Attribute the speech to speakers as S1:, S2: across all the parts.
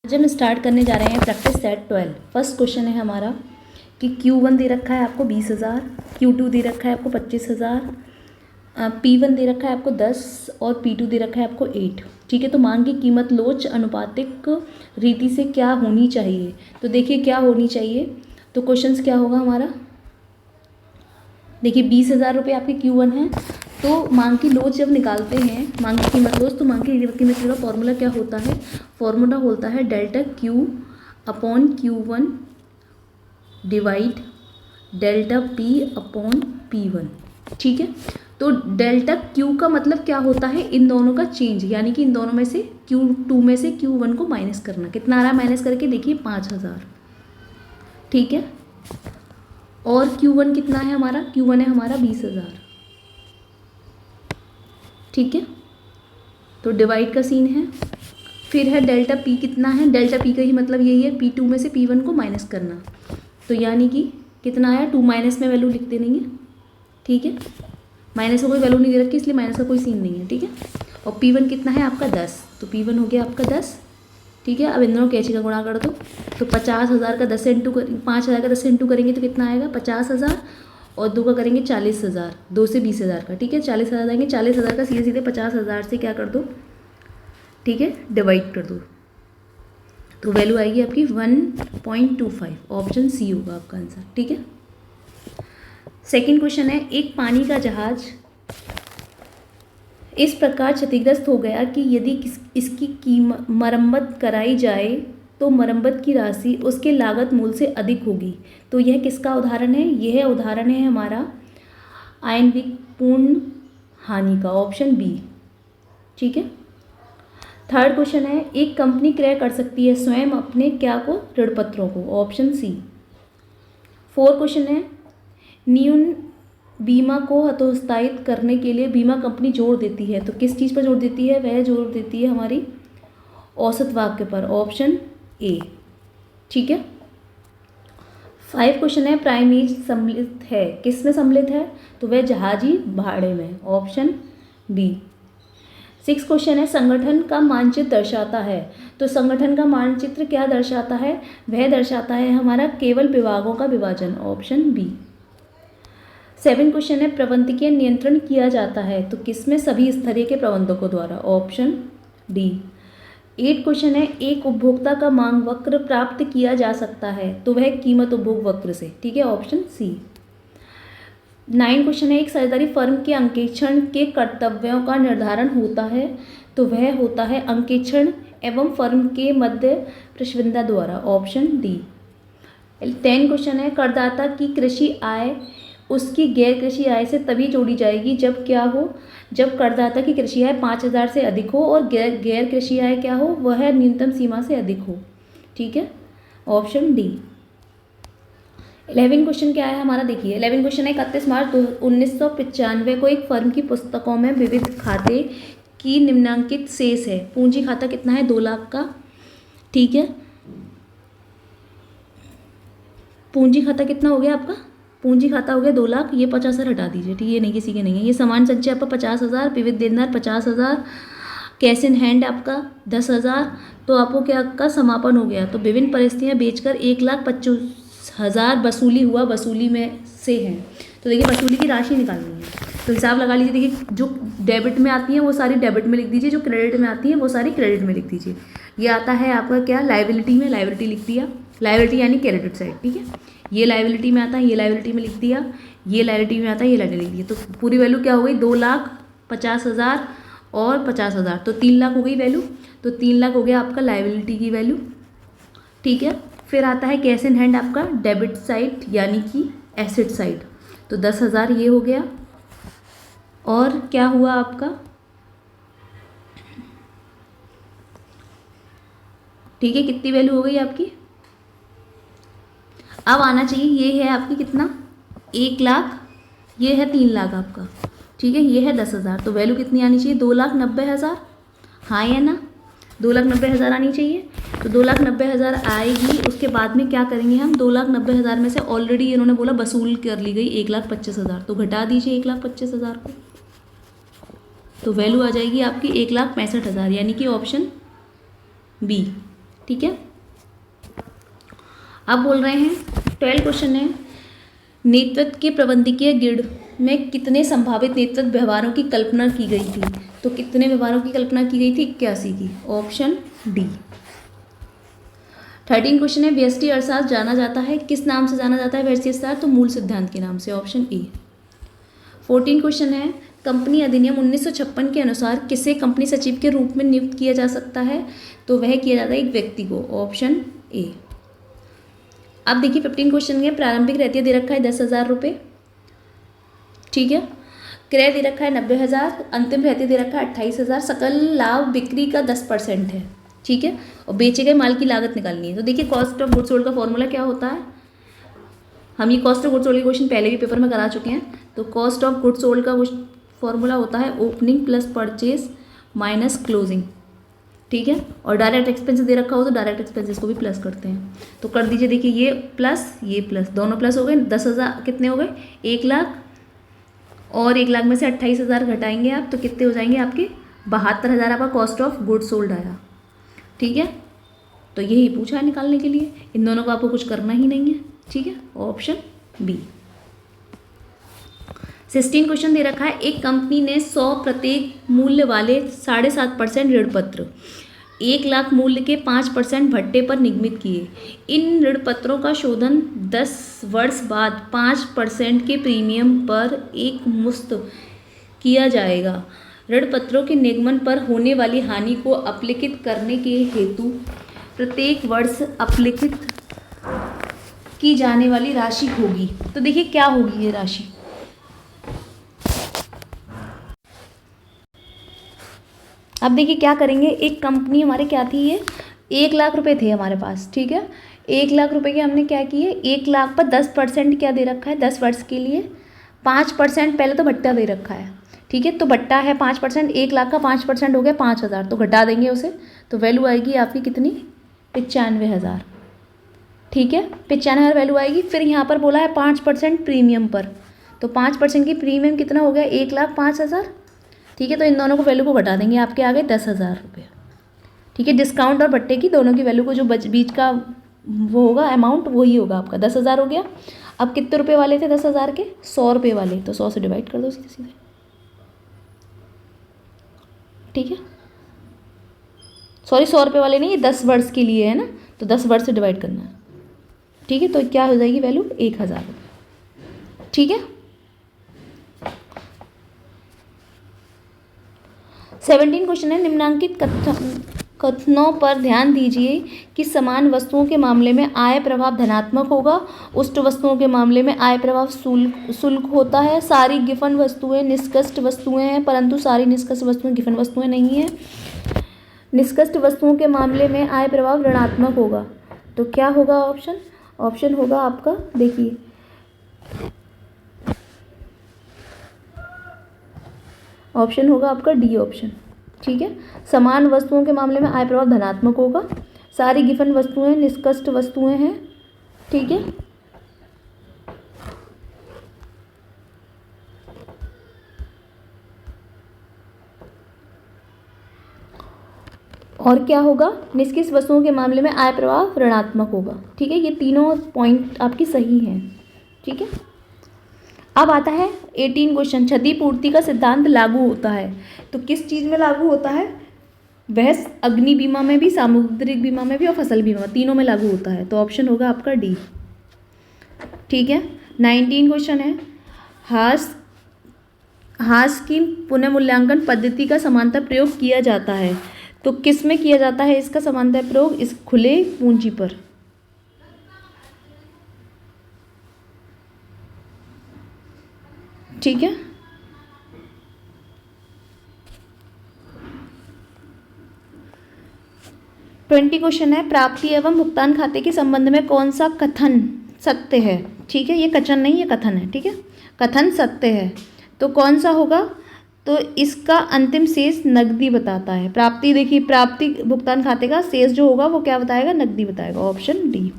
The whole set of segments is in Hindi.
S1: आज हम स्टार्ट करने जा रहे हैं प्रैक्टिस सेट 12। फर्स्ट क्वेश्चन है हमारा कि Q1 दे रखा है आपको 20,000, Q2 दे रखा है आपको 25,000, P1 दे रखा है आपको 10 और P2 दे रखा है आपको 8। ठीक है, तो मांग की कीमत लोच अनुपातिक रीति से क्या होनी चाहिए। तो देखिए क्या होनी चाहिए, तो क्वेश्चन क्या होगा हमारा। देखिए 20,000 रुपये आपके Q1 हैं, तो मांग की लोच जब निकालते हैं, मांग की कीमत लोच, तो मांग की कीमत का फॉर्मूला क्या होता है। फॉर्मूला होता है delta Q upon Q1 divide delta P upon P1। ठीक है, तो डेल्टा Q का मतलब क्या होता है, इन दोनों का चेंज, यानी कि इन दोनों में से Q2 में से Q1 को माइनस करना। कितना आ रहा है माइनस करके, देखिए 5,000। ठीक है, और Q1 कितना है हमारा, Q1 है हमारा 20,000। ठीक है, तो डिवाइड का सीन है। फिर है डेल्टा P कितना है, डेल्टा P का ही मतलब यही है P2 में से P1 को माइनस करना। तो यानी कि कितना आया, 2 माइनस में वैल्यू लिख देंगे। ठीक है, माइनस का कोई वैल्यू नहीं दे रखी, इसलिए माइनस का कोई सीन नहीं है। ठीक है, और P1 कितना है आपका 10, तो P1 हो गया आपका 10। ठीक है, अब इन दोनों कैची का गुणा कर दो, तो 50,000 का 10 से इंटू 5,000 का 10 से इंटू करेंगे तो कितना आएगा 50,000, और 2 का करेंगे 40,000, 2 से 20,000 का। ठीक है, 40,000 आएंगे, 40,000 का सीधे सीधे 50,000 से क्या कर दो, ठीक है, डिवाइड कर दो, तो वैल्यू आएगी आपकी 1.25। ऑप्शन सी होगा आपका आंसर। ठीक है, सेकंड क्वेश्चन है, एक पानी का जहाज इस प्रकार क्षतिग्रस्त हो गया कि यदि इसकी मरम्मत कराई जाए तो मरम्मत की राशि उसके लागत मूल्य से अधिक होगी। तो यह किसका उदाहरण है, यह उदाहरण है हमारा आणविक पूर्ण हानि का। Option B. ठीक है, थर्ड क्वेश्चन है, एक कंपनी क्रय कर सकती है स्वयं अपने क्या को, ऋण पत्रों को। Option C. फोर्थ क्वेश्चन है, न्यून बीमा को हतोत्साहित करने के लिए बीमा कंपनी जोर देती है, तो किस चीज़ पर जोर देती है, वह जोर देती है हमारी औसत वाक्य पर। Option A. ठीक है, 5 क्वेश्चन है, प्राइमेज सम्मिलित है, किस में सम्मिलित है, तो वह जहाजी भाड़े में। Option B. 6 क्वेश्चन है, संगठन का मानचित्र दर्शाता है, तो संगठन का मानचित्र क्या दर्शाता है, वह दर्शाता है हमारा केवल विभागों का विभाजन। Option B. 7 क्वेश्चन है, प्रबंधकीय नियंत्रण किया जाता है, तो किसमें, सभी स्तरीय के प्रबंधकों द्वारा। Option D. 8 क्वेश्चन है, एक उपभोक्ता का मांग वक्र प्राप्त किया जा सकता है, तो वह कीमत उपभोग वक्र से। ठीक है, ऑप्शन सी। 9 क्वेश्चन है, एक साझेदारी फर्म के अंकेक्षण के कर्तव्यों का निर्धारण होता है, तो वह होता है अंकेक्षण एवं फर्म के मध्य प्रशंसा द्वारा। Option D. 10 क्वेश्चन है, करदाता की कृषि आय उसकी गैर कृषि आय से तभी जोड़ी जाएगी जब क्या हो, जब करदाता की कृषि आय 5,000 से अधिक हो और गैर कृषि आय क्या हो, वह न्यूनतम सीमा से अधिक हो। ठीक है, ऑप्शन डी। 11 क्वेश्चन क्या है हमारा, देखिए 11 क्वेश्चन है, 31 मार्च 1995 को एक फर्म की पुस्तकों में विविध खाते की निम्नांकित शेष है। पूंजी खाता कितना है, 2 लाख का। ठीक है, पूंजी खाता कितना हो गया आपका, पूंजी खाता हो गया 2 लाख, ये 50,000 हटा दीजिए। ठीक है, ये नहीं किसी के नहीं है। ये सामान संचय आपका 50,000, विविध देनदार 50,000, कैश इन हैंड आपका 10,000, तो आपको क्या का समापन हो गया, तो विभिन्न परिस्थितियाँ बेचकर 1,25,000 वसूली हुआ, वसूली में से है। तो देखिए वसूली की राशि निकालनी है, तो हिसाब लगा लीजिए। देखिए जो डेबिट में आती है वो सारी डेबिट में लिख दीजिए, जो क्रेडिट में आती है वो सारी क्रेडिट में लिख दीजिए। ये आता है आपका क्या, लायबिलिटी में, लायबिलिटी लिख दिया, लायबिलिटी यानी क्रेडिट साइड। ठीक है, ये लायबिलिटी में आता है, ये लायबिलिटी में लिख दिया, ये लायबिलिटी में आता है, ये लायबिलिटी लिख दिया। तो पूरी वैल्यू क्या हो गई, 2,50,000 और 50,000, तो 3 लाख हो गई वैल्यू। तो 3 लाख हो गया आपका लायबिलिटी की वैल्यू। ठीक है, फिर आता है कैश इन हैंड आपका डेबिट साइड यानी कि एसेट साइड, तो 10,000 ये हो गया। और क्या हुआ आपका, ठीक है, कितनी वैल्यू हो गई आपकी, अब आना चाहिए, ये है आपकी कितना 1 लाख, ये है 3 लाख आपका। ठीक है, ये है 10,000, तो वैल्यू कितनी आनी चाहिए, 2,90,000। हाँ या ना, 2,90,000 आनी चाहिए। तो 2,90,000 आएगी, उसके बाद में क्या करेंगे हम, 2,90,000 में से ऑलरेडी इन्होंने बोला वसूल कर ली गई 1,25,000, तो घटा दीजिए 1,25,000 को, तो वैल्यू आ जाएगी आपकी 1,65,000, यानी कि ऑप्शन बी। ठीक है। अब बोल रहे हैं 12 क्वेश्चन है, नेतृत्व के प्रबंधकीय गिल्ड में कितने संभावित नेतृत्व व्यवहारों की कल्पना की गई थी? तो कितने व्यवहारों की कल्पना की गई थी? 81 की, ऑप्शन डी। 13 क्वेश्चन है, व्यष्टि अर्थशास्त्र जाना जाता है, किस नाम से जाना जाता है व्यष्टि अर्थशास्त्र? तो मूल सिद्धांत के नाम से, ऑप्शन ए। 14 क्वेश्चन है, कंपनी अधिनियम 1956 के अनुसार किसे कंपनी सचिव के रूप में नियुक्त किया जा सकता है? तो वह किया जाता है एक व्यक्ति को, ऑप्शन ए। अब देखिए 15 क्वेश्चन है, प्रारंभिक रहतिया दे रखा है 10,000 रुपये, ठीक है। क्रय दे रखा है 90,000, अंतिम रहतिया दे रखा है 28,000, सकल लाभ बिक्री का 10% है, ठीक है। और बेचे गए माल की लागत निकालनी है। तो देखिए कॉस्ट ऑफ गुड्स सोल्ड का फॉर्मूला क्या होता है, हम ये कॉस्ट ऑफ गुड्स सोल्ड के क्वेश्चन पहले भी पेपर में करा चुके हैं। तो कॉस्ट ऑफ गुड्स सोल्ड का फॉर्मूला होता है opening plus purchase minus closing, ठीक है। और डायरेक्ट एक्सपेंसेस दे रखा हो तो डायरेक्ट एक्सपेंसेस को भी प्लस करते हैं। तो कर दीजिए, देखिए ये प्लस दोनों प्लस हो गए। 10,000 कितने हो गए? 1 लाख, और 1 लाख में से 28,000 घटाएंगे आप तो कितने हो जाएंगे आपके? 72,000 आपका कॉस्ट ऑफ गुड्स सोल्ड आया, ठीक है। तो यही पूछा है निकालने के लिए, इन दोनों को आपको कुछ करना ही नहीं है, ठीक है, ऑप्शन बी। 16 क्वेश्चन दे रखा है, एक कंपनी ने 100 प्रत्येक मूल्य वाले 7.5% ऋण पत्र 1 लाख मूल्य के 5% भट्टे पर निगमित किए। इन ऋण पत्रों का शोधन 10 वर्ष बाद 5% के प्रीमियम पर एक मुश्त किया जाएगा। ऋण पत्रों के निगमन पर होने वाली हानि को अपलिखित करने के हेतु प्रत्येक वर्ष अपलिखित की जाने वाली राशि होगी। तो देखिए क्या होगी ये राशि, अब देखिए क्या करेंगे। एक कंपनी हमारे क्या थी, ये 1 लाख रुपए थे हमारे पास, ठीक है। 1 लाख रुपए के हमने क्या किए, 1 लाख पर 10% क्या दे रखा है, 10 वर्ष के लिए 5% पहले तो भट्टा दे रखा है, ठीक है। तो भट्टा है 5%, 1 लाख का 5% हो गया 5,000, तो घटा देंगे उसे, तो वैल्यू आएगी आपकी कितनी? 95,000, ठीक है। 95,000 वैल्यू आएगी। फिर यहाँ पर बोला है 5% प्रीमियम पर, तो 5% की प्रीमियम कितना हो गया? 1,05,000, ठीक है। तो इन दोनों को वैल्यू को घटा देंगे, आपके आ गए 10,000 रुपये, ठीक है। डिस्काउंट और भट्टे की दोनों की वैल्यू को जो बीच का वो होगा अमाउंट वही होगा आपका, 10,000 हो गया। अब कितने रुपए वाले थे 10,000 के? 100 रुपये वाले, तो 100 से डिवाइड कर दो सीधे सीधे, ठीक है। सॉरी 100 रुपये वाले नहीं, ये 10 वर्ष के लिए है ना, तो 10 वर्ष से डिवाइड करना है, ठीक है। तो क्या हो जाएगी वैल्यू? 1,000 रुपये, ठीक है। 17 क्वेश्चन है, निम्नांकित कथनों पर ध्यान दीजिए कि समान वस्तुओं के मामले में आय प्रभाव धनात्मक होगा, उष्ट वस्तुओं के मामले में आय प्रभाव शुल्क होता है। सारी गिफन वस्तुएं निष्कष्ट वस्तुएं हैं, परंतु सारी निष्कष्ट वस्तुएं गिफन वस्तुएं नहीं हैं। निष्कष्ट वस्तुओं के मामले में आय प्रभाव ऋणात्मक होगा, तो क्या होगा ऑप्शन होगा आपका, देखिए ऑप्शन होगा आपका डी ऑप्शन, ठीक है। समान वस्तुओं के मामले में आय प्रभाव धनात्मक होगा, सारी गिफन वस्तुएं निष्कष्ट वस्तुएं हैं, ठीक है। और क्या होगा? निष्कष्ट वस्तुओं के मामले में आय प्रभाव ऋणात्मक होगा, ठीक है। ये तीनों पॉइंट आपकी सही हैं, ठीक है। अब आता है 18 क्वेश्चन, क्षतिपूर्ति का सिद्धांत लागू होता है, तो किस चीज़ में लागू होता है? वह अग्नि बीमा में भी, सामुद्रिक बीमा में भी और फसल बीमा तीनों में लागू होता है, तो ऑप्शन होगा आपका डी, ठीक है। 19 क्वेश्चन है, हास की पुनर्मूल्यांकन पद्धति का समांतर प्रयोग किया जाता है, तो किस में किया जाता है इसका समांतर प्रयोग? इस खुले पूंजी पर, ठीक है। ट्वेंटी क्वेश्चन है, प्राप्ति एवं भुगतान खाते के संबंध में कौन सा कथन सत्य है? ठीक है, ये कथन नहीं, ये कथन है, ठीक है। कथन सत्य है तो कौन सा होगा? तो इसका अंतिम शेष नकदी बताता है। प्राप्ति, देखिए प्राप्ति भुगतान खाते का शेष जो होगा वो क्या बताएगा? नकदी बताएगा, ऑप्शन डी।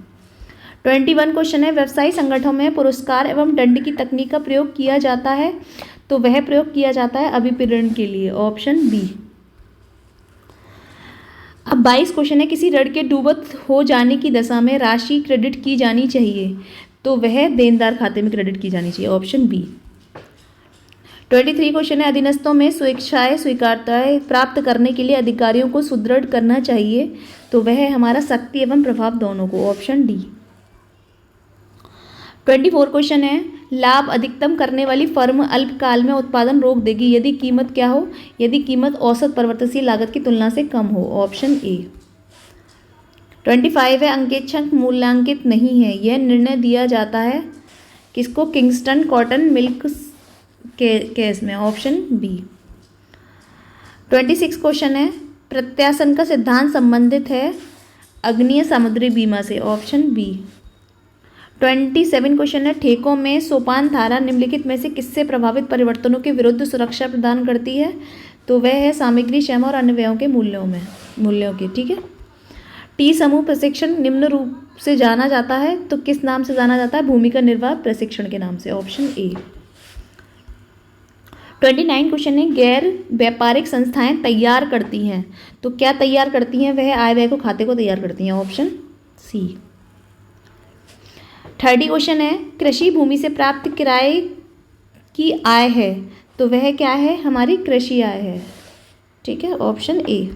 S1: 21 क्वेश्चन है, व्यवसायी संगठनों में पुरस्कार एवं दंड की तकनीक का प्रयोग किया जाता है, तो वह प्रयोग किया जाता है अभिप्रेरण के लिए, ऑप्शन बी। अब 22 क्वेश्चन है, किसी ऋण के डूबत हो जाने की दशा में राशि क्रेडिट की जानी चाहिए, तो वह देनदार खाते में क्रेडिट की जानी चाहिए, ऑप्शन बी। 23 क्वेश्चन है, अधीनस्थों में स्वेच्छाएं स्वीकारताएं प्राप्त करने के लिए अधिकारियों को सुदृढ़ करना चाहिए, तो वह है हमारा शक्ति एवं प्रभाव दोनों को, ऑप्शन डी। 24 क्वेश्चन है, लाभ अधिकतम करने वाली फर्म अल्पकाल में उत्पादन रोक देगी यदि कीमत क्या हो, यदि कीमत औसत परिवर्तनशील लागत की तुलना से कम हो, ऑप्शन ए। 25 है, अंकेक्षण मूल्यांकित नहीं है, यह निर्णय दिया जाता है किसको, किंगस्टन कॉटन मिल्क केस में, ऑप्शन बी। 26 क्वेश्चन है, प्रत्यासन का सिद्धांत संबंधित है अग्निय समुद्री बीमा से, ऑप्शन बी। 27 क्वेश्चन है, ठेकों में सोपान धारा निम्नलिखित में से किससे प्रभावित परिवर्तनों के विरुद्ध सुरक्षा प्रदान करती है, तो वह है सामग्री श्रम और अन्य व्ययों के मूल्यों के, ठीक है। टी समूह प्रशिक्षण निम्न रूप से जाना जाता है, तो किस नाम से जाना जाता है, भूमिका निर्वाह प्रशिक्षण के नाम से, ऑप्शन ए। 29 क्वेश्चन है, गैर व्यापारिक संस्थाएं तैयार करती हैं, तो क्या तैयार करती हैं, वह आय व्यय को खाते को तैयार करती हैं, ऑप्शन सी। 30 क्वेश्चन है, कृषि भूमि से प्राप्त किराए की आय है, तो वह क्या है, हमारी कृषि आय है, ठीक है, ऑप्शन ए।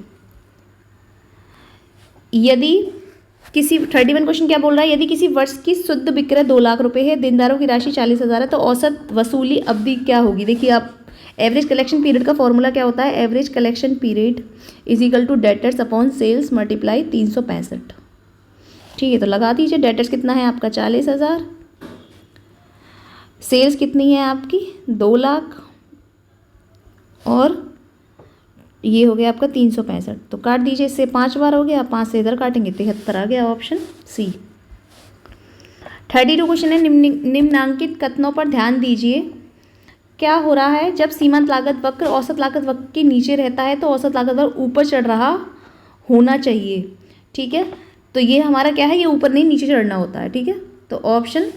S1: यदि किसी 31 क्वेश्चन क्या बोल रहा है, यदि किसी वर्ष की शुद्ध विक्रय 2 लाख रुपए है, देनदारों की राशि 40,000 है, तो औसत वसूली अवधि क्या होगी। देखिए आप, एवरेज कलेक्शन पीरियड का फॉर्मूला क्या होता है, average collection period is equal to debtors upon sales multiply 365, ठीक है। तो लगा दीजिए, डेटर्स कितना है आपका 40,000, सेल्स कितनी है आपकी 2 लाख, और ये हो गया आपका 365, तो काट दीजिए, इससे 5 बार हो गया, 5 से इधर काटेंगे 73 आ गया, ऑप्शन सी। 32 क्वेश्चन है, निम्नांकित कथनों पर ध्यान दीजिए। क्या हो रहा है, जब सीमांत लागत वक्र औसत लागत वक्र के नीचे रहता है, तो औसत लागत वक्र ऊपर चढ़ रहा होना चाहिए, ठीक है। तो ये हमारा क्या है, ये ऊपर नहीं नीचे चढ़ना होता है, ठीक है। तो ऑप्शन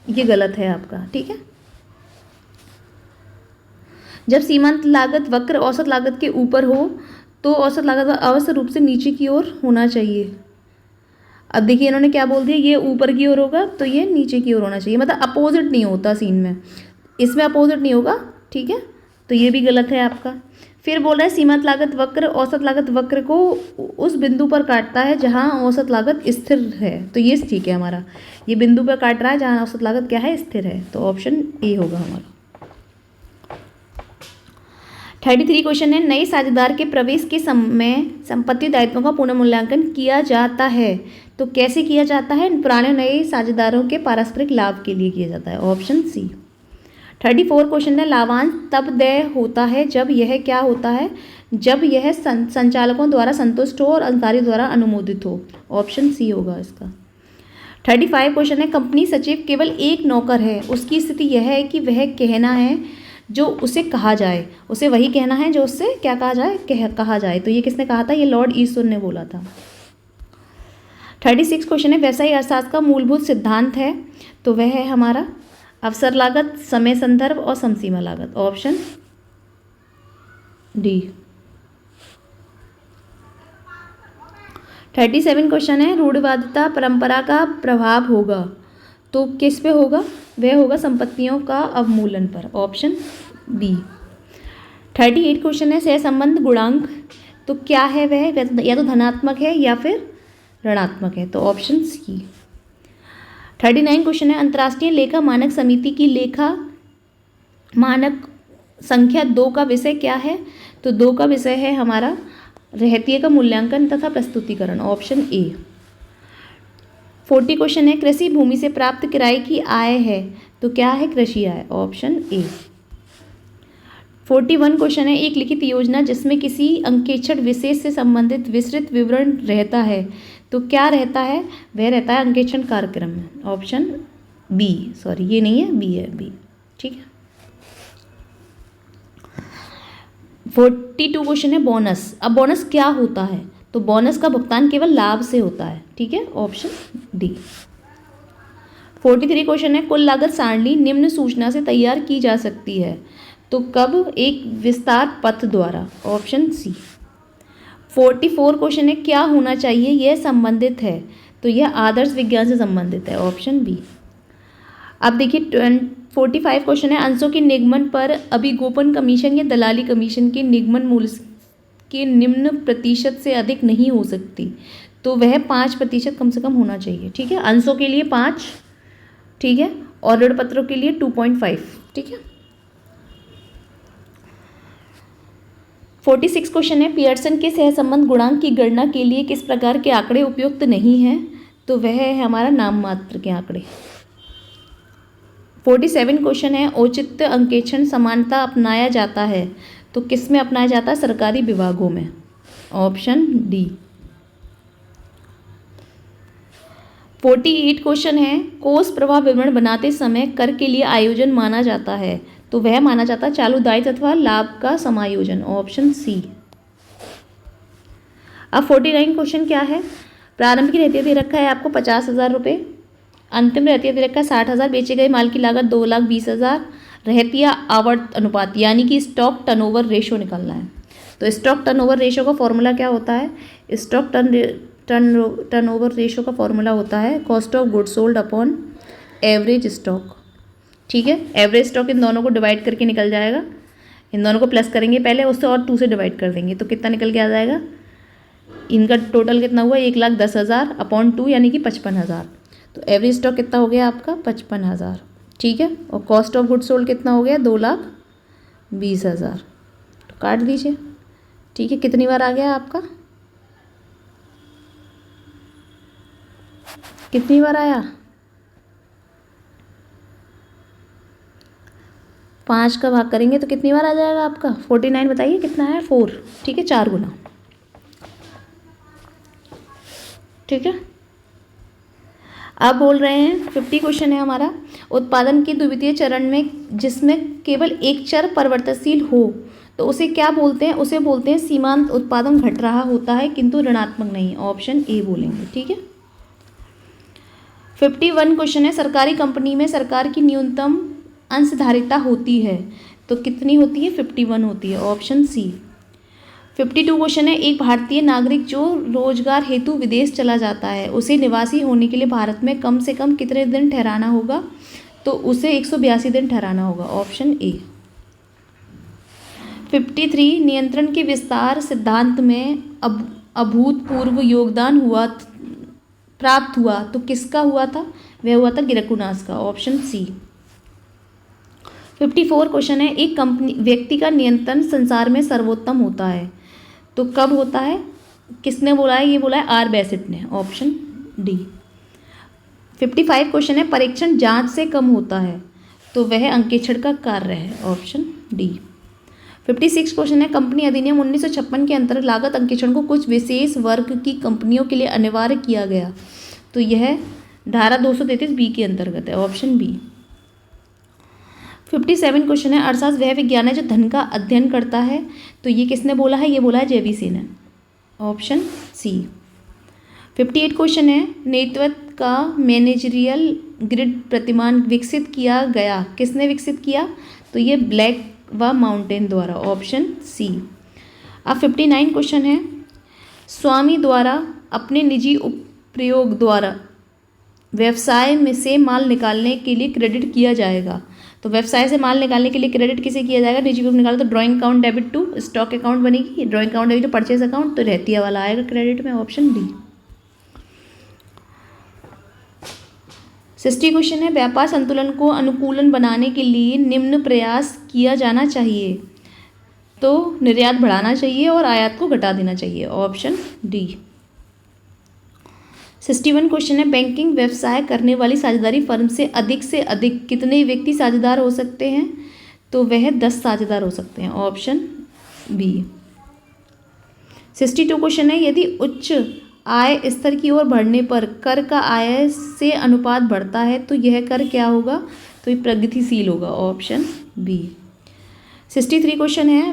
S1: ये गलत है आपका, ठीक है। जब सीमांत लागत वक्र औसत लागत के ऊपर हो, तो औसत लागत अवश्य रूप से नीचे की ओर होना चाहिए। अब देखिए इन्होंने क्या बोल दिया, ये ऊपर की ओर होगा तो ये नीचे की ओर होना चाहिए, मतलब अपोजिट नहीं होता सीन में, इसमें अपोजिट नहीं होगा, ठीक है। तो ये भी गलत है आपका। फिर बोल रहा है, सीमांत लागत वक्र औसत लागत वक्र को उस बिंदु पर काटता है जहां औसत लागत स्थिर है, तो ये ठीक है हमारा, ये बिंदु पर काट रहा है जहां औसत लागत क्या है, स्थिर है, तो ऑप्शन ए होगा हमारा। 33 क्वेश्चन है, नए साझेदार के प्रवेश के समय संपत्ति दायित्वों का पुनर्मूल्यांकन किया जाता है, तो कैसे किया जाता है, पुराने नए साझेदारों के पारस्परिक लाभ के लिए किया जाता है, ऑप्शन सी। 34 क्वेश्चन है, लाभांश तब देय होता है जब यह क्या होता है, जब यह संचालकों द्वारा संतुष्ट हो और अधिकारी द्वारा अनुमोदित हो, ऑप्शन सी होगा इसका। 35 क्वेश्चन है, कंपनी सचिव केवल एक नौकर है, उसकी स्थिति यह है कि वह कहना है जो उसे कहा जाए, उसे वही कहना है जो उससे क्या कहा जाए, कहा जाए, तो ये किसने कहा था, ये लॉर्ड ईस्टवुड ने बोला था। 36 क्वेश्चन है, व्यवसायिक अर्थशास्त्र का मूलभूत सिद्धांत है, तो वह है हमारा अवसर लागत, समय संदर्भ और समसीमा लागत, ऑप्शन डी। 37 क्वेश्चन है, रूढ़िवादिता परंपरा का प्रभाव होगा, तो किस पे होगा, वह होगा संपत्तियों का अवमूलन पर, ऑप्शन बी। 38 क्वेश्चन है, सहसंबंध गुणांक, तो क्या है वह, या तो धनात्मक है या फिर ऋणात्मक है, तो ऑप्शन सी। 39 क्वेश्चन है, अंतर्राष्ट्रीय लेखा मानक समिति की लेखा मानक संख्या 2 का विषय क्या है, तो 2 का विषय है हमारा रहतिये का मूल्यांकन तथा प्रस्तुतिकरण, ऑप्शन ए। 40 क्वेश्चन है, कृषि भूमि से प्राप्त किराए की आय है, तो क्या है, कृषि आय, ऑप्शन ए। 41 क्वेश्चन है, एक लिखित योजना जिसमें किसी अंकेक्षण विशेष से संबंधित विस्तृत विवरण रहता है, तो क्या रहता है, वह रहता है अंकेक्षण कार्यक्रम में, ऑप्शन बी, सॉरी ये नहीं है, बी है, बी, ठीक है। 42 क्वेश्चन है, बोनस। अब बोनस क्या होता है, तो बोनस का भुगतान केवल लाभ से होता है, ठीक है, ऑप्शन डी। 43 क्वेश्चन है, कुल लागत सारणी निम्न सूचना से तैयार की जा सकती है, तो कब, एक विस्तार पथ द्वारा, ऑप्शन सी। 44 क्वेश्चन है, क्या होना चाहिए यह संबंधित है, तो यह आदर्श विज्ञान से संबंधित है, ऑप्शन बी। अब देखिए 45 क्वेश्चन है, अंशों के निगमन पर अभिगोपन कमीशन या दलाली कमीशन के निगमन मूल्य के निम्न प्रतिशत से अधिक नहीं हो सकती, तो वह 5% कम से कम होना चाहिए। ठीक है, अंशों के लिए 5, ठीक है, और ऋण पत्रों के लिए 2.5। ठीक है। 46 क्वेश्चन है, पियर्सन के सहसंबंध गुणांक की गणना के लिए किस प्रकार के आंकड़े उपयुक्त नहीं हैं, तो वह है हमारा नाम मात्र के आंकड़े। 47 क्वेश्चन है, औचित्य अंकेक्षण समानता अपनाया जाता है, तो किस में अपनाया जाता है, सरकारी विभागों में, ऑप्शन डी। 48 क्वेश्चन है, कोष प्रवाह विवरण बनाते समय कर के लिए आयोजन माना जाता है, तो वह माना जाता है चालू दायित्व अथवा लाभ का समायोजन, ऑप्शन सी। अब 49 क्वेश्चन क्या है, प्रारंभिक रहतिया दे रखा है आपको 50,000 रुपये, अंतिम रहतिया दे रखा है 60,000, बेचे गए माल की लागत 2,20,000, रहतिया आवर्त अनुपात यानी कि स्टॉक टर्नओवर रेशो निकालना है। तो स्टॉक टर्नओवर रेशो का फॉर्मूला क्या होता है, स्टॉक टर्नओवर रेशो का फॉर्मूला होता है cost of goods sold upon average stock. ठीक है, एवरेज स्टॉक इन दोनों को डिवाइड करके निकल जाएगा, इन दोनों को प्लस करेंगे पहले, उससे और 2 से डिवाइड कर देंगे, तो कितना निकल के आ जाएगा, इनका टोटल कितना हुआ 1,10,000 अपॉन 2 यानी कि 55,000। तो एवरेज स्टॉक कितना हो गया आपका 55,000। ठीक है, और कॉस्ट ऑफ गुड्स सोल्ड कितना हो गया 2,20,000, तो काट दीजिए। ठीक है, कितनी बार आ गया आपका, कितनी बार आया, 5 का भाग करेंगे तो कितनी बार आ जाएगा आपका 49, बताइए कितना है 4। ठीक है, 4 गुना। ठीक है, अब बोल रहे हैं 50 क्वेश्चन है हमारा, उत्पादन के द्वितीय चरण में जिसमें केवल एक चर परिवर्तनशील हो तो उसे क्या बोलते हैं, उसे बोलते हैं सीमांत उत्पादन घट रहा होता है किंतु ऋणात्मक नहीं, ऑप्शन ए बोलेंगे। ठीक है। 51 क्वेश्चन है, सरकारी कंपनी में सरकार की न्यूनतम अंशधारिता होती है तो कितनी होती है 51 होती है, ऑप्शन सी। 52 क्वेश्चन है, एक भारतीय नागरिक जो रोजगार हेतु विदेश चला जाता है उसे निवासी होने के लिए भारत में कम से कम कितने दिन ठहराना होगा, तो उसे 182 दिन ठहराना होगा, ऑप्शन ए। 53 नियंत्रण के विस्तार सिद्धांत में अभूतपूर्व योगदान प्राप्त हुआ तो किसका हुआ था, वह हुआ था गिरकुनास का, ऑप्शन सी। 54 क्वेश्चन है, एक कंपनी व्यक्ति का नियंत्रण संसार में सर्वोत्तम होता है तो कब होता है, किसने बोला है, ये बोला है आर बैसेट ने, ऑप्शन डी। 55 क्वेश्चन है, परीक्षण जांच से कम होता है तो वह अंकेक्षण का कार्य है, ऑप्शन डी। 56 क्वेश्चन है, कंपनी अधिनियम 1956 के अंतर्गत लागत अंकेक्षण को कुछ विशेष वर्ग की कंपनियों के लिए अनिवार्य किया गया तो यह धारा 233 बी के अंतर्गत है, ऑप्शन बी। 57 क्वेश्चन है, अर्थशास्त्र वह विज्ञान है जो धन का अध्ययन करता है तो ये किसने बोला है, ये बोला है जेवी सेन ने, ऑप्शन सी। 58 क्वेश्चन है, नेतृत्व का मैनेजरियल ग्रिड प्रतिमान विकसित किया गया, किसने विकसित किया, तो ये ब्लैक व माउंटेन द्वारा, ऑप्शन सी। अब 59 क्वेश्चन है, स्वामी द्वारा अपने निजी उपयोग द्वारा व्यवसाय में से माल निकालने के लिए क्रेडिट किया जाएगा तो व्यवसाय से माल निकालने के लिए क्रेडिट किसे किया जाएगा, निजी उपयोग निकालो तो drawing account debit to stock account बनेगी, drawing account debit to purchase account, तो रहतिया वाला आएगा क्रेडिट में, ऑप्शन डी। 60 क्वेश्चन है, व्यापार संतुलन को अनुकूलन बनाने के लिए निम्न प्रयास किया जाना चाहिए तो निर्यात बढ़ाना चाहिए और आयात को घटा देना चाहिए, ऑप्शन डी। 61 क्वेश्चन है, बैंकिंग व्यवसाय करने वाली साझेदारी फर्म से अधिक कितने व्यक्ति साझेदार हो सकते हैं, तो वह 10 साझेदार हो सकते हैं, ऑप्शन बी। 62 क्वेश्चन है, यदि उच्च आय स्तर की ओर बढ़ने पर कर का आय से अनुपात बढ़ता है तो यह कर क्या होगा, तो ये प्रगतिशील होगा, ऑप्शन बी। 63 क्वेश्चन है,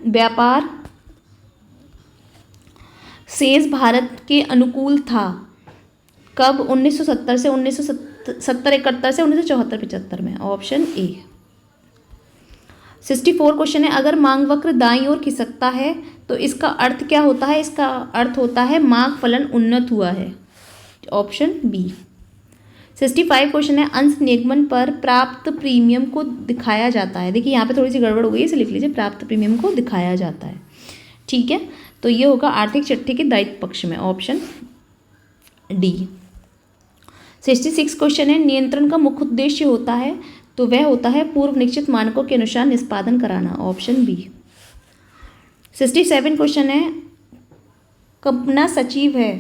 S1: व्यापार शेष भारत के अनुकूल था कब, 1970 से 1970-71 से 1974-75 में, ऑप्शन ए। 64 क्वेश्चन है, अगर मांग वक्र दाईं ओर खिसकता है तो इसका अर्थ क्या होता है? इसका अर्थ होता है मांग फलन उन्नत हुआ है, ऑप्शन बी। 65 क्वेश्चन है, अंश निगमन पर प्राप्त प्रीमियम को दिखाया जाता है। देखिए यहाँ पे थोड़ी सी गड़बड़ हो गई, इसे लिख लीजिए, प्राप्त प्रीमियम को दिखाया जाता है, ठीक है। तो ये होगा आर्थिक चिट्ठी के दायित्व पक्ष में, ऑप्शन डी। 66 क्वेश्चन है, नियंत्रण का मुख्य उद्देश्य होता है तो वह होता है पूर्व निश्चित मानकों के अनुसार निष्पादन कराना, ऑप्शन बी। 67 क्वेश्चन है, कंपना सचिव है,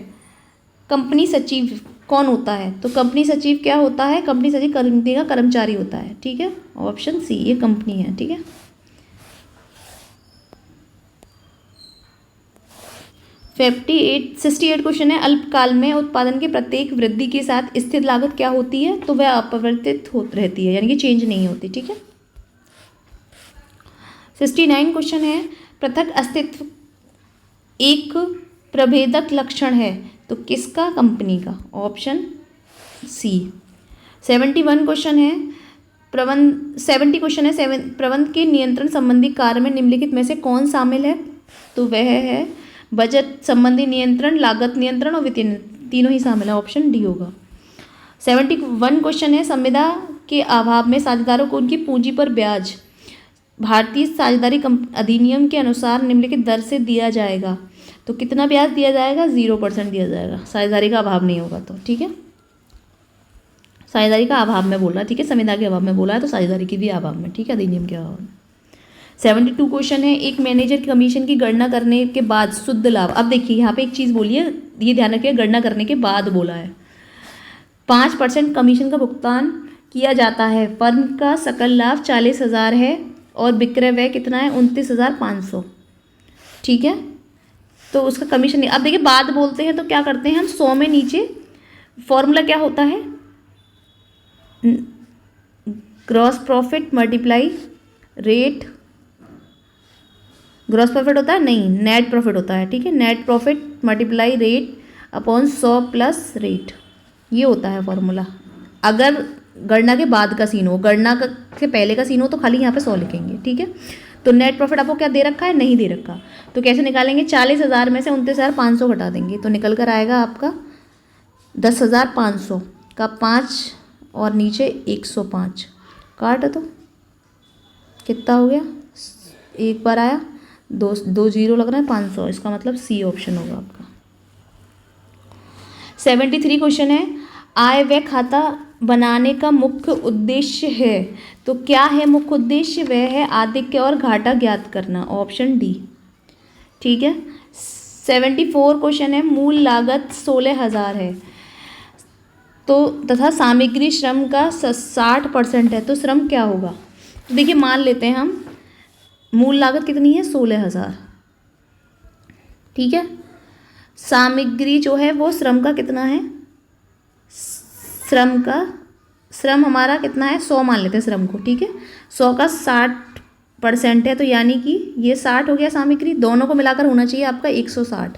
S1: कंपनी सचिव कौन होता है? तो कंपनी सचिव क्या होता है? कंपनी सचिव कंपनी का कर्मचारी होता है, ठीक है, ऑप्शन सी, ये कंपनी है, ठीक है। 68 क्वेश्चन है, अल्पकाल में उत्पादन के प्रत्येक वृद्धि के साथ स्थिर लागत क्या होती है? तो वह अपरिवर्तित हो रहती है, यानी कि चेंज नहीं होती, ठीक है। 69 क्वेश्चन है, पृथक अस्तित्व एक प्रभेदक लक्षण है तो किसका? कंपनी का, ऑप्शन सी। 71 क्वेश्चन है, 70 क्वेश्चन है, प्रबंध के नियंत्रण संबंधी कार्य में निम्नलिखित में से कौन शामिल है? तो वह है बजट संबंधी नियंत्रण, लागत नियंत्रण और वित्तीय, तीनों ही शामिल है, ऑप्शन डी होगा। 71 क्वेश्चन है, संविदा के अभाव में साझेदारों को उनकी पूंजी पर ब्याज भारतीय साझेदारी अधिनियम के अनुसार निम्नलिखित दर से दिया जाएगा। तो कितना ब्याज दिया जाएगा? 0% दिया जाएगा, साझेदारी का अभाव नहीं होगा तो, ठीक है। साझेदारी का अभाव में बोल रहा है, ठीक है, संविदा के अभाव में बोला है तो साझेदारी के भी अभाव में, ठीक है, अधिनियम के अभाव में। 72 क्वेश्चन है, एक मैनेजर कमीशन की गणना करने के बाद शुद्ध लाभ। अब देखिए यहाँ पे एक चीज़ बोली है, ये ध्यान रखिए, गणना करने के बाद बोला है। 5% कमीशन का भुगतान किया जाता है, फर्म का सकल लाभ 40,000 है और विक्रय व्यय कितना है? 29,500, ठीक है। तो उसका कमीशन नहीं, अब देखिए बाद बोलते हैं तो क्या करते हैं हम? 100 में नीचे फॉर्मूला क्या होता है? Gross profit multiply rate, gross profit होता है नहीं, नेट प्रॉफिट होता है, ठीक है, net profit multiply rate upon 100 plus rate, ये होता है फॉर्मूला। अगर गणना के बाद का सीन हो, गणना के पहले का सीन हो तो खाली यहाँ पे 100 लिखेंगे, ठीक है। तो नेट प्रॉफिट आपको क्या दे रखा है? नहीं दे रखा, तो कैसे निकालेंगे? 40,000 में से 29,500 घटा देंगे तो निकल कर आएगा आपका 10,500 का 5 और नीचे 105, काट दो, कितना हो गया? एक बार आया, दो जीरो लग रहा है, 500, इसका मतलब सी ऑप्शन होगा आपका। 73 क्वेश्चन है, आय व्यय खाता बनाने का मुख्य उद्देश्य है तो क्या है मुख्य उद्देश्य? वह है आधिक्य और घाटा ज्ञात करना, ऑप्शन डी, ठीक है। 74 क्वेश्चन है, मूल लागत 16,000 है तो तथा सामग्री श्रम का 60% है तो श्रम क्या होगा? तो देखिए मान लेते हैं हम, मूल लागत कितनी है? 16,000, ठीक है। सामग्री जो है वो श्रम का कितना है? श्रम हमारा कितना है? 100 मान लेते हैं श्रम को, ठीक है। 100 का 60% है तो यानी कि ये 60 हो गया सामग्री, दोनों को मिलाकर होना चाहिए आपका 160,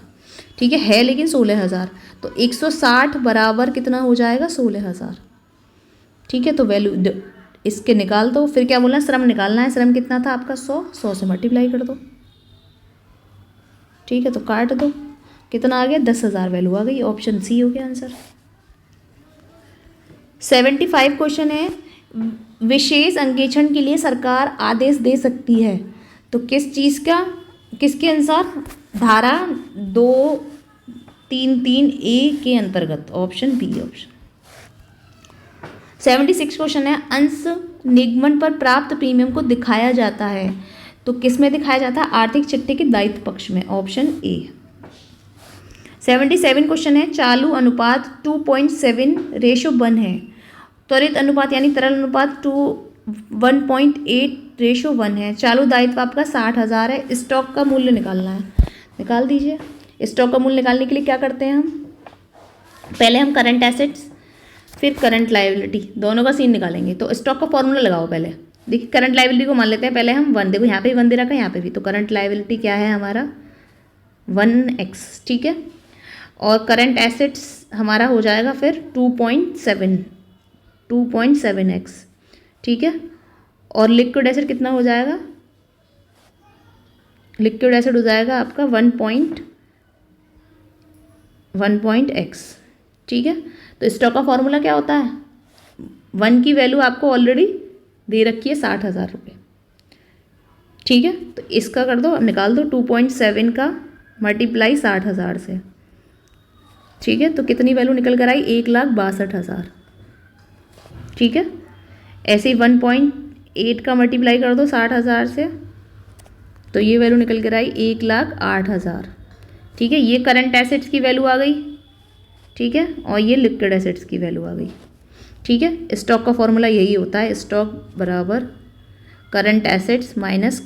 S1: ठीक है लेकिन 16,000, तो 160 बराबर कितना हो जाएगा? 16,000, ठीक है। तो वैल्यू इसके निकाल दो, फिर क्या बोलना है? श्रम निकालना है, श्रम कितना था आपका? 100 से मल्टीप्लाई कर दो, ठीक है, तो काट दो, कितना आ गया? 10,000 वैल्यू आ गई, ऑप्शन सी हो गया आंसर। 75 क्वेश्चन है, विशेष अंकेक्षण के लिए सरकार आदेश दे सकती है तो किस चीज़ का? किसके अनुसार? धारा 233A के अंतर्गत, ऑप्शन बी ऑप्शन। 76 क्वेश्चन है, अंश निगमन पर प्राप्त प्रीमियम को दिखाया जाता है तो किस में दिखाया जाता है? आर्थिक चिट्ठी के दायित्व पक्ष में, ऑप्शन ए। 77 क्वेश्चन है, चालू अनुपात 2.7:1 है, त्वरित अनुपात यानी तरल अनुपात 1.8:1 है, चालू दायित्व आपका 60,000 है, स्टॉक का मूल्य निकालना है, निकाल दीजिए। स्टॉक का मूल्य निकालने के लिए क्या करते हैं हम? पहले हम करंट एसेट्स फिर करंट लायबिलिटी दोनों का सीन निकालेंगे, तो स्टॉक का फॉर्मूला लगाओ पहले। देखिए करंट लायबिलिटी को मान लेते हैं पहले हम 1, देखो यहाँ पे भी 1 दे रखा है, यहाँ पे भी, तो करंट लायबिलिटी क्या है हमारा? 1x, ठीक है। और करंट एसेट्स हमारा हो जाएगा फिर 2.7x, ठीक है। और लिक्विड एसेट कितना हो जाएगा? लिक्विड एसिड हो जाएगा आपका 1.x। ठीक है, तो स्टॉक का फॉर्मूला क्या होता है, 1 की वैल्यू आपको ऑलरेडी दे रखी है 60,000 रुपये। ठीक है, तो इसका कर दो, निकाल दो 2.7 का मल्टीप्लाई 60,000 से। ठीक है, तो कितनी वैल्यू निकल कर आई, 1,62,000। ठीक है, ऐसे ही 1.8 का मल्टीप्लाई कर दो 60,000 से, तो ये वैल्यू निकल कर आई 1,08,000। ठीक है, ये करंट एसेट्स की वैल्यू आ गई। ठीक है, और ये लिक्विड एसेट्स की वैल्यू आ गई। ठीक है, स्टॉक का फॉर्मूला यही होता है, स्टॉक बराबर current assets minus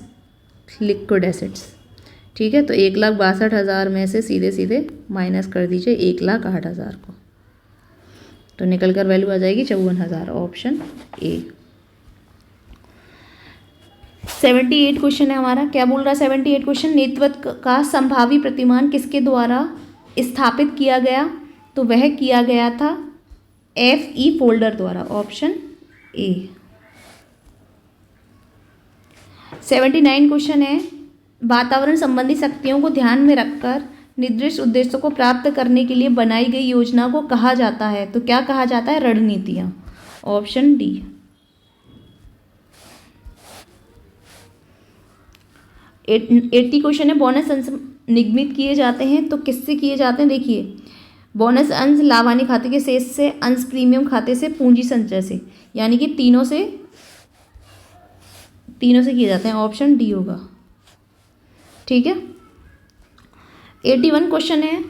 S1: liquid assets. ठीक है, तो 1,62,000 में से सीधे सीधे माइनस कर दीजिए 1,08,000 को, तो निकल कर वैल्यू आ जाएगी 54,000, ऑप्शन ए। 78 क्वेश्चन है हमारा, क्या बोल रहा है 78 क्वेश्चन, नेतृत्व का संभावी प्रतिमान किसके द्वारा स्थापित किया गया, तो वह किया गया था FE फोल्डर द्वारा, ऑप्शन ए। 79 क्वेश्चन है, वातावरण संबंधी शक्तियों को ध्यान में रखकर निर्दिष्ट उद्देश्यों को प्राप्त करने के लिए बनाई गई योजना को कहा जाता है, तो क्या कहा जाता है, रणनीतियाँ, ऑप्शन डी। 80 क्वेश्चन है, बोनस अंश निगमित किए जाते हैं तो किससे किए जाते हैं, देखिए बोनस अंश लाभानी खाते के शेष से, अंश प्रीमियम खाते से, पूंजी संचय से, यानी कि तीनों से किए जाते हैं, ऑप्शन डी होगा। ठीक है, 81 क्वेश्चन है,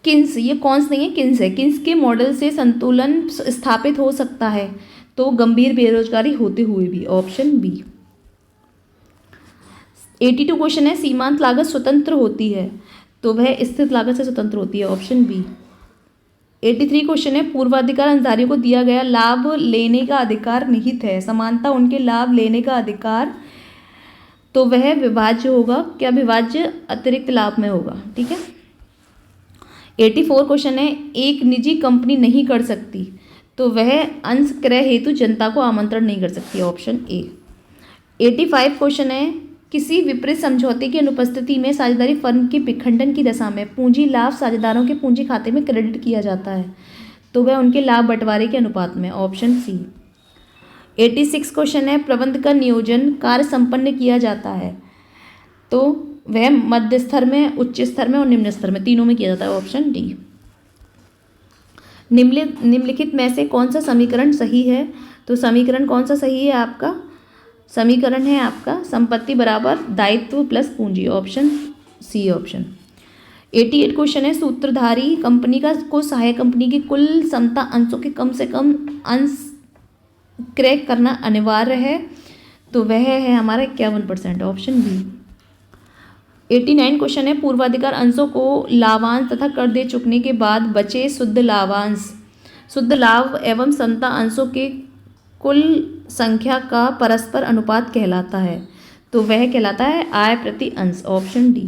S1: किन्स, ये कौन नहीं है, किन्स है, किन्स के मॉडल से संतुलन स्थापित हो सकता है, तो गंभीर बेरोजगारी होते हुए भी, ऑप्शन बी। 82 क्वेश्चन है, सीमांत लागत स्वतंत्र होती है तो वह स्थिर लागत से स्वतंत्र होती है, ऑप्शन बी। 83 क्वेश्चन है, पूर्वाधिकार अंशधारियों को दिया गया लाभ लेने का अधिकार निहित है, समानता उनके लाभ लेने का अधिकार, तो वह विभाज्य होगा, क्या विभाज्य अतिरिक्त लाभ में होगा। ठीक है, 84 क्वेश्चन है, एक निजी कंपनी नहीं कर सकती तो वह अंश क्रय हेतु जनता को आमंत्रण नहीं कर सकती, ऑप्शन ए। 85 क्वेश्चन है, किसी विपरीत समझौते की अनुपस्थिति में साझेदारी फर्म के विखंडन की दशा में पूंजी लाभ साझेदारों के पूंजी खाते में क्रेडिट किया जाता है, तो वह उनके लाभ बंटवारे के अनुपात में, ऑप्शन सी। 86 क्वेश्चन है, प्रबंध का नियोजन कार्य संपन्न किया जाता है तो वह मध्य स्तर में, उच्च स्तर में और निम्न स्तर में, तीनों में किया जाता है, ऑप्शन डी। निम्नलिखित में से कौन सा समीकरण सही है, तो समीकरण कौन सा सही है आपका, समीकरण है आपका संपत्ति बराबर दायित्व प्लस पूंजी, ऑप्शन सी ऑप्शन। 88 क्वेश्चन है, सूत्रधारी कंपनी को सहायक कंपनी की कुल समता अंशों के कम से कम अंश क्रय करना अनिवार्य है, तो वह है हमारा 51%, ऑप्शन बी। 89 क्वेश्चन है, पूर्वाधिकार अंशों को लाभांश तथा कर दे चुकने के बाद बचे शुद्ध लाभांश शुद्ध लाभ एवं समता अंशों के कुल संख्या का परस्पर अनुपात कहलाता है, तो वह कहलाता है आय प्रति अंश, ऑप्शन डी।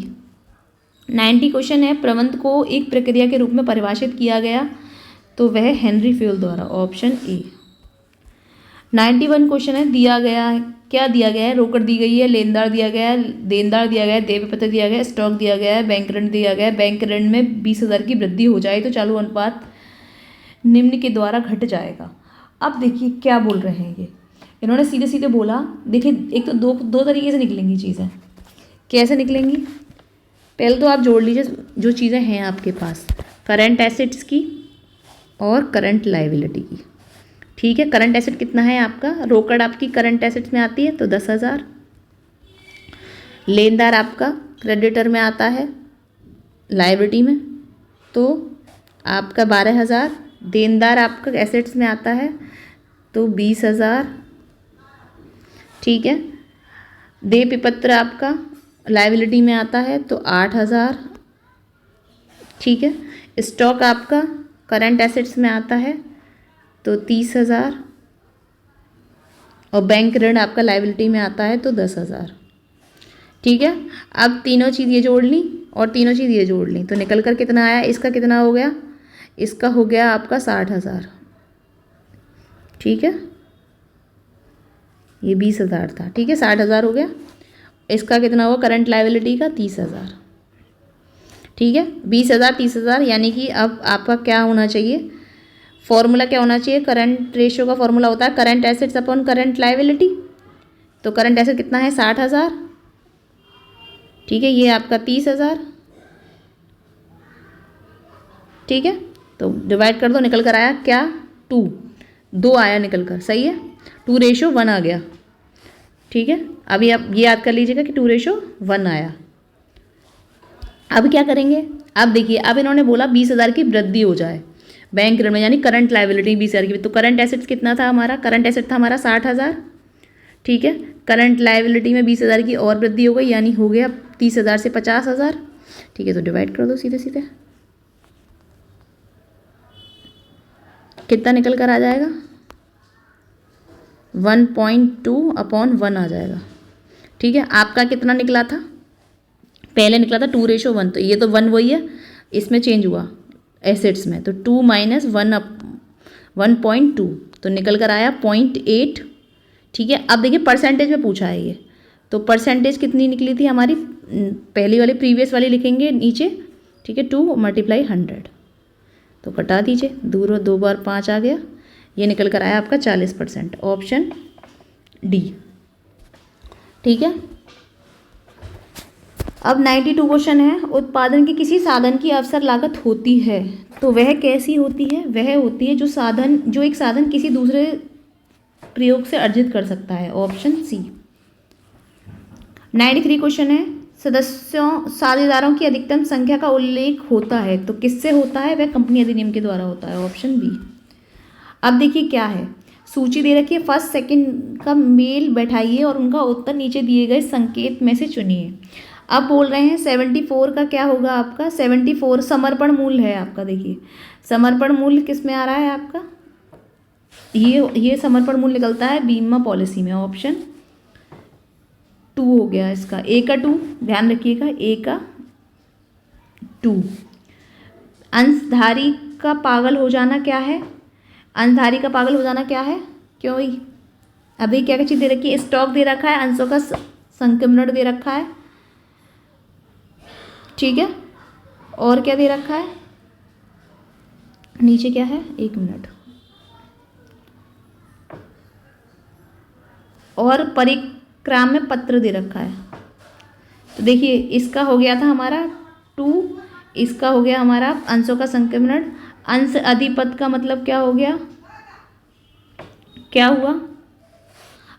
S1: 90 क्वेश्चन है, प्रबंध को एक प्रक्रिया के रूप में परिभाषित किया गया, तो वह हेनरी फ्यूल द्वारा, ऑप्शन ए। 91 क्वेश्चन है, दिया गया है, क्या दिया गया है, रोकड़ दी गई है, लेनदार दिया गया है, देनदार दिया गया है, देय पत्र दिया गया है, स्टॉक दिया गया है, बैंक ऋण दिया गया है, बैंक ऋण में 20,000 की वृद्धि हो जाए तो चालू अनुपात निम्न के द्वारा घट जाएगा। अब देखिए क्या बोल रहे हैं ये, इन्होंने सीधे सीधे बोला, देखिए एक तो दो तरीके से निकलेंगी चीज़ें, कैसे निकलेंगी, पहले तो आप जोड़ लीजिए जो चीज़ें हैं आपके पास, करंट एसेट्स की और करंट लायबिलिटी की। ठीक है, करंट एसेट कितना है आपका, रोकड़ आपकी करंट एसेट्स में आती है तो 10,000, लेनदार आपका क्रेडिटर में आता है लायबिलिटी में तो आपका 12,000, देनदार आपका एसेट्स में आता है तो 20,000। ठीक है, देय विपत्र आपका लायबिलिटी में आता है तो 8,000। ठीक है, स्टॉक आपका करंट एसेट्स में आता है तो 30,000 और बैंक ऋण आपका लायबिलिटी में आता है तो 10,000। ठीक है, अब तीनों चीज़ ये जोड़ ली और तीनों चीज़ ये जोड़ ली तो निकल कर कितना आया, इसका कितना हो गया, इसका हो गया आपका 60,000। ठीक है, ये 20,000 था, ठीक है 60,000 हो गया।
S2: इसका कितना हुआ करंट लायबिलिटी का 30,000। ठीक है, 20,000 30,000, यानी कि अब आपका क्या होना चाहिए, फॉर्मूला क्या होना चाहिए, करंट रेशियो का फॉर्मूला होता है current assets upon current liability. तो करंट एसेट कितना है 60,000, ठीक है, ये आपका 30,000। ठीक है, तो डिवाइड कर दो, निकल कर आया क्या 2, 2 आया निकल कर, सही है, 2:1 आ गया। ठीक है, अभी आप ये याद कर लीजिएगा कि 2:1 आया। अब क्या करेंगे, अब देखिए, अब इन्होंने बोला 20,000 की वृद्धि हो जाए बैंक ऋण में, यानी करंट लायबिलिटी 20,000 की, तो करंट एसेट्स कितना था हमारा, करंट एसेट था हमारा 60,000। ठीक है, करंट लायबिलिटी में 20,000 की और वृद्धि हो गई, यानी हो गया 30,000 से 50,000। ठीक है, तो डिवाइड कर दो सीधे सीधे, कितना निकल कर आ जाएगा, 1.2/1 आ जाएगा। ठीक है, आपका कितना निकला था, पहले निकला था 2:1, तो ये तो 1 वही है, इसमें चेंज हुआ एसेट्स में, तो 2 - 1.2, तो निकल कर आया 0.8। ठीक है, अब देखिए परसेंटेज में पूछा है ये, तो परसेंटेज कितनी निकली थी हमारी, पहली वाली प्रीवियस वाली लिखेंगे नीचे। ठीक है, 2 × 100, तो कटा दीजिए, दूर 2 बार 5 आ गया, ये निकल कर आया आपका 40%, ऑप्शन डी। ठीक है, अब 92 क्वेश्चन है, उत्पादन की किसी साधन की अवसर लागत होती है, तो वह कैसी होती है, वह होती है जो एक साधन किसी दूसरे प्रयोग से अर्जित कर सकता है, ऑप्शन सी। 93 क्वेश्चन है, साझेदारों की अधिकतम संख्या का उल्लेख होता है, तो किससे होता है, वह कंपनी अधिनियम के द्वारा होता है, ऑप्शन बी। अब देखिए क्या है, सूची दे रखी है, फर्स्ट सेकंड का मेल बैठाइए और उनका उत्तर नीचे दिए गए संकेत में से चुनिए। अब बोल रहे हैं 74 का क्या होगा आपका, 74 समर्पण मूल्य है आपका। देखिए समर्पण मूल्य किस में आ रहा है आपका, ये समर्पण मूल्य निकलता है बीमा पॉलिसी में, ऑप्शन 2 हो गया इसका, ए का 2, ध्यान रखिएगा, ए का 2। अंशधारी का पागल हो जाना क्या है, अंशधारी का पागल हो जाना क्या है, क्यों ही, अभी क्या क्या चीज़ दे रखी है, स्टॉक दे रखा है, अंशों का संक्रमण दे रखा है। ठीक है, और क्या दे रखा है नीचे, क्या है, 1 मिनट, और परिक्राम्य पत्र दे रखा है। तो देखिए इसका हो गया था हमारा 2, इसका हो गया हमारा अंशों का संक्रमण, अंश अधिपत का मतलब क्या हो गया, क्या हुआ,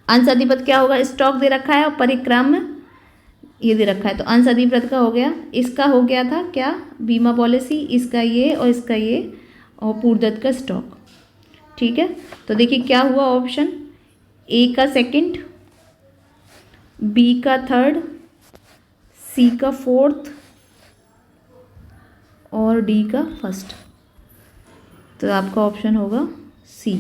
S2: अंश अधिपत क्या होगा, स्टॉक दे रखा है और परिक्राम्य ये दे रखा है, तो अंश अधिपत का हो गया, इसका हो गया था क्या बीमा पॉलिसी, इसका ये और इसका ये, और पूर्वदत्त का स्टॉक। ठीक है, तो देखिए क्या हुआ, ऑप्शन ए का सेकंड, बी का थर्ड, सी का फोर्थ और डी का फर्स्ट, तो आपका ऑप्शन होगा सी।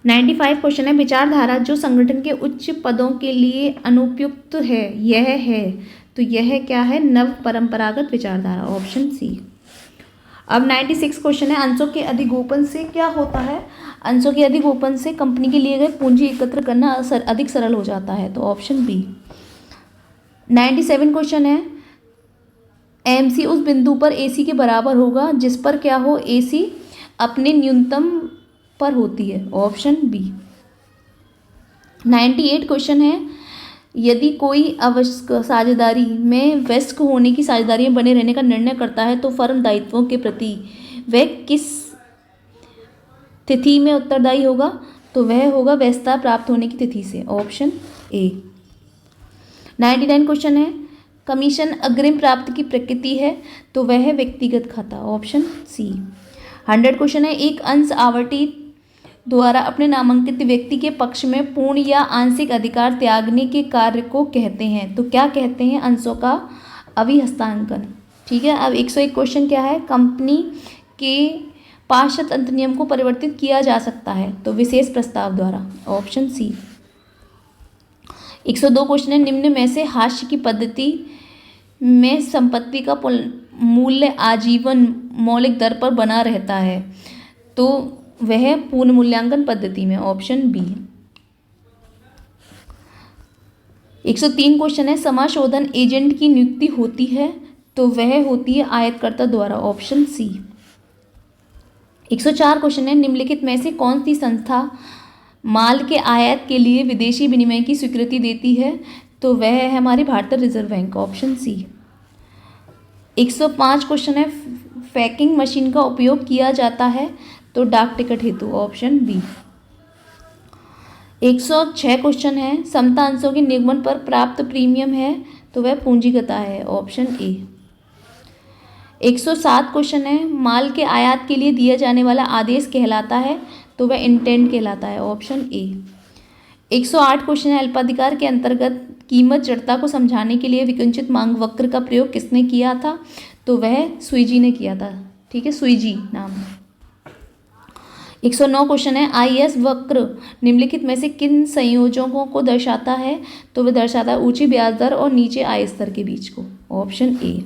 S2: 95 क्वेश्चन है, विचारधारा जो संगठन के उच्च पदों के लिए अनुपयुक्त है, यह है, तो यह क्या है, नव परंपरागत विचारधारा, ऑप्शन सी। अब 96 क्वेश्चन है, अंशों के अधिगोपन से क्या होता है, अंशों के अधिगोपन से कंपनी के लिए गए पूंजी एकत्र करना अधिक सरल हो जाता है, तो ऑप्शन बी। 97 क्वेश्चन है, एमसी उस बिंदु पर एसी के बराबर होगा जिस पर क्या हो, एसी अपने न्यूनतम पर होती है, ऑप्शन बी। 98 क्वेश्चन है, यदि कोई साझेदारी में वयस्क होने की साझेदारी में बने रहने का निर्णय करता है तो फर्म दायित्वों के प्रति वह किस तिथि में उत्तरदायी होगा, तो वह होगा वयस्कता प्राप्त होने की तिथि से, ऑप्शन ए। 99 क्वेश्चन है, कमीशन अग्रिम प्राप्ति की प्रकृति है, तो वह है व्यक्तिगत खाता, ऑप्शन सी। 100 क्वेश्चन है, एक अंश आवंटी द्वारा अपने नामांकित व्यक्ति के पक्ष में पूर्ण या आंशिक अधिकार त्यागने के कार्य को कहते हैं, तो क्या कहते हैं, अंशों का अभिहस्तांकन। ठीक है, अब 101 क्वेश्चन क्या है, कंपनी के पार्षद अंत नियम को परिवर्तित किया जा सकता है, तो विशेष प्रस्ताव द्वारा, ऑप्शन सी। 102 क्वेश्चन है, निम्न में से हास्य की पद्धति में संपत्ति का मूल्य आजीवन मौलिक दर पर बना रहता है, तो वह पूर्ण मूल्यांकन पद्धति में, ऑप्शन बी।
S1: 103 क्वेश्चन है, समाशोधन एजेंट की नियुक्ति होती है तो वह होती है आयातकर्ता द्वारा, ऑप्शन सी। 104 क्वेश्चन है, निम्नलिखित में से कौन सी संस्था माल के आयात के लिए विदेशी विनिमय की स्वीकृति देती है, तो वह है हमारी भारतीय Reserve Bank, option C. 105 question है, फैकिंग मशीन का उपयोग किया जाता है तो डाक टिकट हेतु, ऑप्शन बी। 106 क्वेश्चन है, समता अंशों के निगमन पर प्राप्त प्रीमियम है तो वह पूंजीगत आय है, ऑप्शन ए। 107 क्वेश्चन है, माल के आयात के लिए दिया जाने वाला आदेश कहलाता है तो वह इंटेंट कहलाता है, ऑप्शन ए। 108 क्वेश्चन है, अल्पाधिकार के अंतर्गत कीमत जड़ता को समझाने के लिए विकुंचित मांग वक्र का प्रयोग किसने किया था, तो वह सुईजी ने किया था, ठीक है, सुईजी नाम है। 109 क्वेश्चन है, आईएस वक्र निम्नलिखित में से किन संयोजकों को दर्शाता है, तो वह दर्शाता है ऊंची ब्याज दर और नीचे आय स्तर के बीच को, ऑप्शन ए।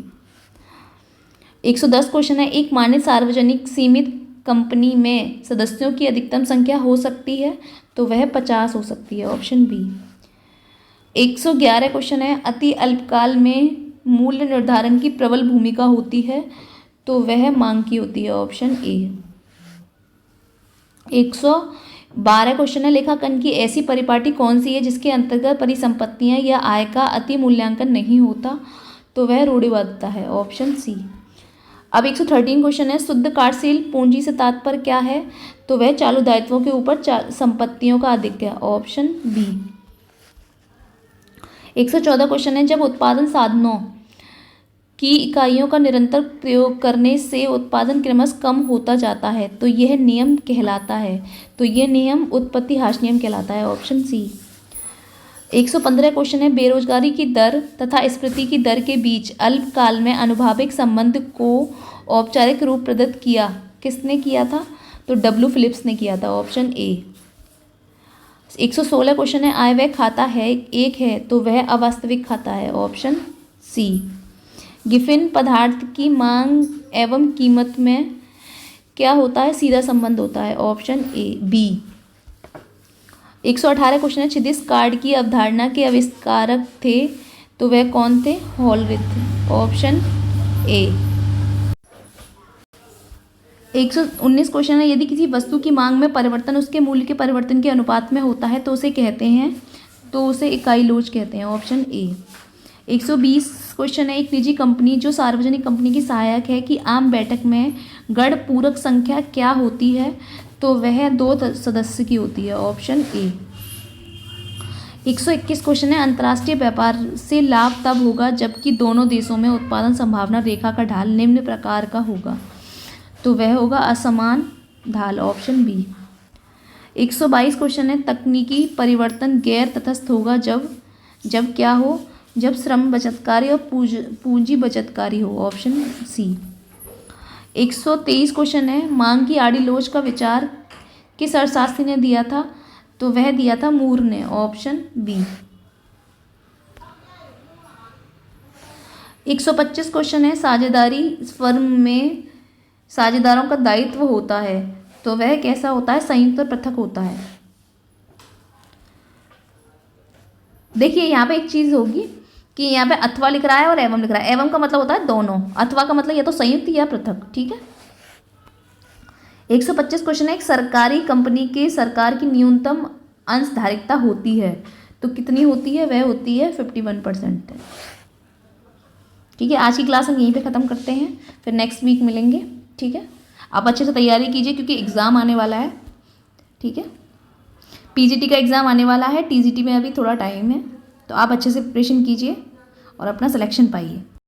S1: 110 क्वेश्चन है, एक मान्य सार्वजनिक सीमित कंपनी में सदस्यों की अधिकतम संख्या हो सकती है तो वह 50 हो सकती है, ऑप्शन बी। 111 क्वेश्चन है, अति अल्पकाल में मूल्य निर्धारण की प्रबल भूमिका होती है तो वह मांग की होती है, ऑप्शन ए। 112 क्वेश्चन है, लेखांकन की ऐसी परिपाटी कौन सी है जिसके अंतर्गत परिसंपत्तियां या आय का अति मूल्यांकन नहीं होता, तो वह रूढ़िवादिता है, ऑप्शन सी। अब 113 क्वेश्चन है, शुद्ध कार्यशील पूंजी से तात्पर्य क्या है, तो वह चालू दायित्वों के ऊपर संपत्तियों का अधिक्य, ऑप्शन बी। 114 क्वेश्चन है, जब उत्पादन साधनों की इकाइयों का निरंतर प्रयोग करने से उत्पादन क्रमशः कम होता जाता है तो यह नियम कहलाता है, तो यह नियम उत्पत्ति ह्रास नियम कहलाता है, ऑप्शन सी। 115 क्वेश्चन है, बेरोजगारी की दर तथा स्फीति की दर के बीच अल्पकाल में अनुभाविक संबंध को औपचारिक रूप प्रदत्त किया किसने किया था, तो डब्ल्यू फिलिप्स ने किया था, ऑप्शन ए। 116 क्वेश्चन है, आय व्यय खाता है एक है तो वह अवास्तविक खाता है, ऑप्शन सी। गिफिन पदार्थ की मांग एवं कीमत में क्या होता है, सीधा संबंध होता है, ऑप्शन ए बी। 118 क्वेश्चन है, क्षितिज कार्ड की अवधारणा के आविष्कारक थे तो वह कौन थे, हॉलरिथ, ऑप्शन ए। 119 क्वेश्चन है, यदि किसी वस्तु की मांग में परिवर्तन उसके मूल्य के परिवर्तन के अनुपात में होता है तो उसे कहते हैं, तो उसे इकाई लोच कहते हैं, ऑप्शन ए। 120 क्वेश्चन है, एक निजी कंपनी जो सार्वजनिक कंपनी की सहायक है कि आम बैठक में गण पूरक संख्या क्या होती है, तो वह 2 सदस्य की होती है, ऑप्शन ए। 121 क्वेश्चन है, अंतर्राष्ट्रीय व्यापार से लाभ तब होगा जबकि दोनों देशों में उत्पादन संभावना रेखा का ढाल निम्न प्रकार का होगा, तो वह होगा असमान ढाल, ऑप्शन बी। 122 क्वेश्चन है, तकनीकी परिवर्तन गैर तटस्थ होगा जब क्या हो, जब श्रम बचतकारी और पूंजी बचतकारी हो, ऑप्शन सी। 123 क्वेश्चन है, मांग की आड़ी लोच का विचार किस अर्थशास्त्री ने दिया था, तो वह दिया था मूर ने, ऑप्शन बी। 125 क्वेश्चन है, साझेदारी फर्म में साझेदारों का दायित्व होता है तो वह कैसा होता है, संयुक्त और पृथक होता है। देखिए यहाँ पे एक चीज़ होगी कि यहाँ पे अथवा लिख रहा है और एवं लिख रहा है, एवं का मतलब होता है दोनों, अथवा का मतलब या तो संयुक्त या पृथक, ठीक है। 125 क्वेश्चन है, एक सरकारी कंपनी के सरकार की न्यूनतम अंशधारिता होती है तो कितनी होती है, वह होती है 51%, ठीक है। आज की क्लास हम यहीं पे ख़त्म करते हैं, फिर नेक्स्ट वीक मिलेंगे, ठीक है। आप अच्छे से तैयारी कीजिए क्योंकि एग्ज़ाम आने वाला है, ठीक है। पीजीटी का एग्ज़ाम आने वाला है, टीजीटी में अभी थोड़ा टाइम है, तो आप अच्छे से प्रिपरेशन कीजिए और अपना सिलेक्शन पाइए।